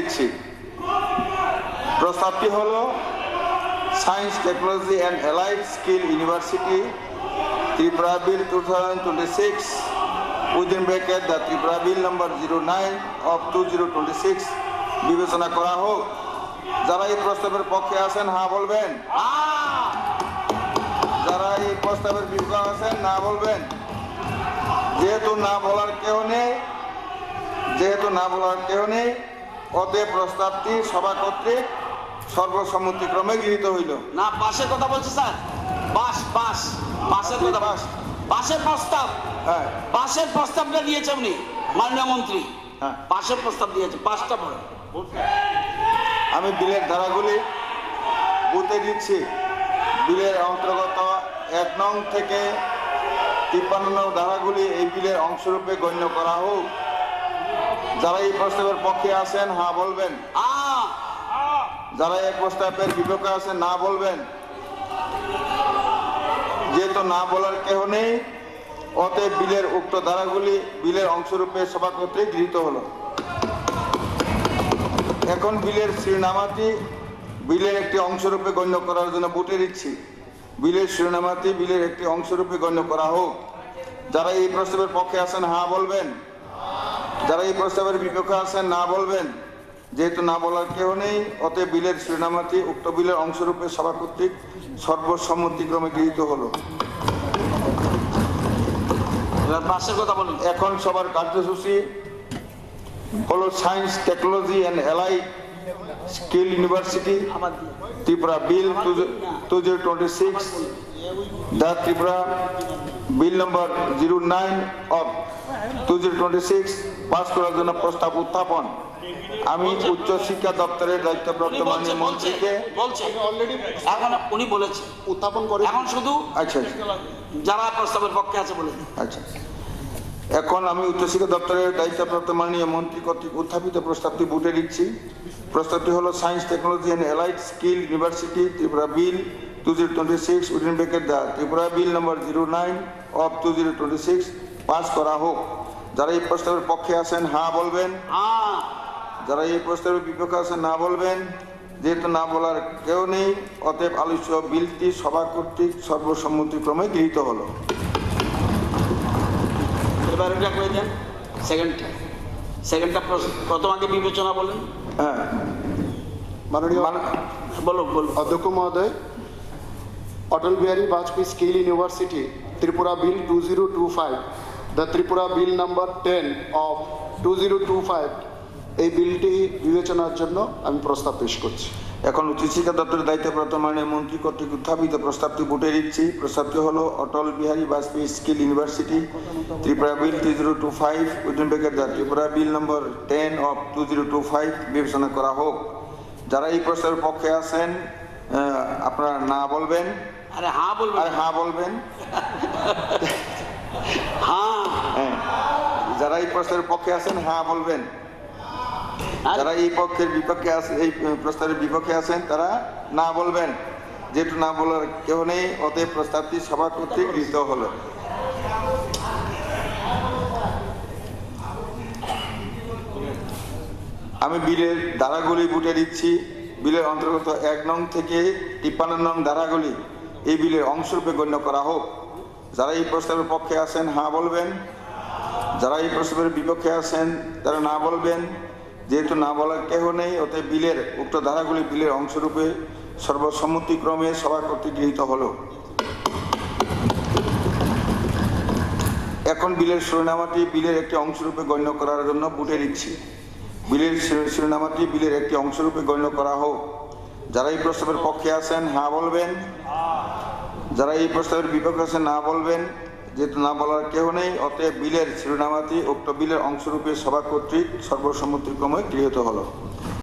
দিচ্ছি। প্রস্তাবটি হলো science technology and allied skill university Tripura bill 2026 within bracket the Tripura bill number 09 of 2026 বিবেচনা করা হোক। যারা এই প্রস্তাবের পক্ষে আছেন হ্যাঁ বলবেন, যারা এই প্রস্তাবের বিপক্ষে আছেন না বলবেন। যেহেতু না বলার কেউ নেই অতএব প্রস্তাবটি সভা কর্তৃক সর্বসম্মতিক্রমে গৃহীত হইল। না, বাসের কথা বলছি স্যার, বাসের কথা, বাসের প্রস্তাব, হ্যাঁ বাসের প্রস্তাবটা দিয়েছে উনি মাননীয় মন্ত্রী, হ্যাঁ বাসের প্রস্তাব দিয়েছে। পাঁচটা পড়ে আমি বিলের ধারাগুলি বুঝতে দিচ্ছি। বিলের অন্তর্গত 1 নং থেকে 53 নং ধারাগুলি এই বিলের অংশরূপে গণ্য করা হোক। যারা এই প্রস্তাবের পক্ষে আছেন হ্যাঁ বলবেন, যারা এই প্রস্তাবের বিপক্ষে আছেন না বলবেন। যেহেতু না বলার কেউ নেই অতএব বিলের উক্ত ধারাগুলি বিলের অংশরূপে সভা কর্তৃক গৃহীত হলো। এখন বিলের শিরোনামাটি বিলের একটি অংশরূপে গণ্য করার জন্য বুটে দিচ্ছি। বিলের শিরোনামাটি বিলের একটি অংশরূপে গণ্য করা হোক। যারা এই প্রস্তাবের পক্ষে আছেন হ্যাঁ বলবেন, যারা এই প্রস্তাবের বিপক্ষে আছেন না বলবেন। যেহেতু না বলার কেউ নেই অতএব বিলের শিরোনামাটি উক্ত বিলের অংশরূপে সভা কর্তৃক সর্বসম্মতিক্রমে গৃহীত হলো। বাসের কথা বলুন। এখন সবার কার্যসূচি হলো science technology and allied skill university Tripura bill 2026 the Tripura bill number 09 of 2026 pass করার জন্য প্রস্তাব উত্থাপন। আমি উচ্চ শিক্ষা দপ্তরের দায়িত্বপ্রাপ্ত মাননীয় মন্ত্রীকে এখন উনি বলেছে উত্থাপন করে। এখন শুধু আচ্ছা যারা প্রস্তাবের পক্ষে আছে বলে আচ্ছা এখন আমি উচ্চশিক্ষা দপ্তরের দায়িত্বপ্রাপ্ত মাননীয় মন্ত্রী কর্তৃক উত্থাপিত প্রস্তাবটি বুটে দিচ্ছি। প্রস্তাবটি হলো science technology and allied skill university Tripura bill 2026 within bracket the Tripura bill number 09 of 2026 pass করা হোক। যারা এই প্রস্তাবের পক্ষে আছেন হ্যাঁ বলবেন, যারা এই প্রস্তাবের বিপক্ষে আছেন না বলবেন। যেহেতু না বলার কেউ নেই অতএব আলোচ্য বিলটি সভা কর্তৃক সর্বসম্মতিক্রমে গৃহীত হলো। এবার এটা করে দেন সেকেন্ডটা প্রথম আগে বিবেচনা বলেন। হ্যাঁ মাননীয় বলো অধ্যক্ষ মহোদয়, Atal Bihari Vajpayee skill university Tripura bill 2025 the Tripura bill number 10 of 2025 এই বিলটি বিবেচনার জন্য আমি প্রস্তাব পেশ করছি। এখন উচ্চশিক্ষা দপ্তরের দায়িত্বপ্রাপ্ত মাননীয় মন্ত্রী কর্তৃক উত্থাপিত প্রস্তাবটি বুটে দিচ্ছি। প্রস্তাবটি হলো Atal Bihari Vajpayee skill university Tripura bill 2025 within bracket the Tripura bill number 10 of 2025 বিবেচনা করা হোক। যারা এই প্রস্তাবের পক্ষে আছেন আপনারা না বলবেন, আরে হ্যাঁ বলবেন, আর হ্যাঁ বলবেন। হ্যাঁ, যারা এই প্রস্তাবের পক্ষে আছেন হ্যাঁ বলবেন। যারা এই পক্ষের বিপক্ষে আছে, এই প্রস্তাবের বিপক্ষে আছেন তারা না বলবেন। যেহেতু না বলার কেউ নেই অতএব প্রস্তাবটি সভা কর্তৃক গৃহীত হলো। আমি বিলের ধারাগুলি বুটে দিচ্ছি। বিলের অন্তর্গত 1 নং থেকে 53 নং ধারাগুলি এই বিলের অংশরূপে গণ্য করা হোক। যারা এই প্রস্তাবের পক্ষে আছেন হ্যাঁ বলবেন, যারা এই প্রস্তাবের বিপক্ষে আছেন তারা না বলবেন। যেহেতু না বলার কেহ নেই অতএব বিলের উক্ত ধারাগুলি বিলের অংশরূপে সর্বসম্মতিক্রমে সভা কর্তৃক গৃহীত হলো। এখন বিলের শিরোনামাটি বিলের একটি অংশরূপে গণ্য করার জন্য বুটে দিচ্ছি। বিলের শিরোনামাটি বিলের একটি অংশরূপে গণ্য করা হোক। যারা এই প্রস্তাবের পক্ষে আছেন হ্যাঁ বলবেন, যারা এই প্রস্তাবের বিপক্ষে আছেন না বলবেন। যেহেতু না বলার কেউ নেই অতএব বিলের শিরোনামাটি উক্ত বিলের অংশরূপে সভা কর্তৃক সর্বসম্মতিক্রমে গৃহীত হলো।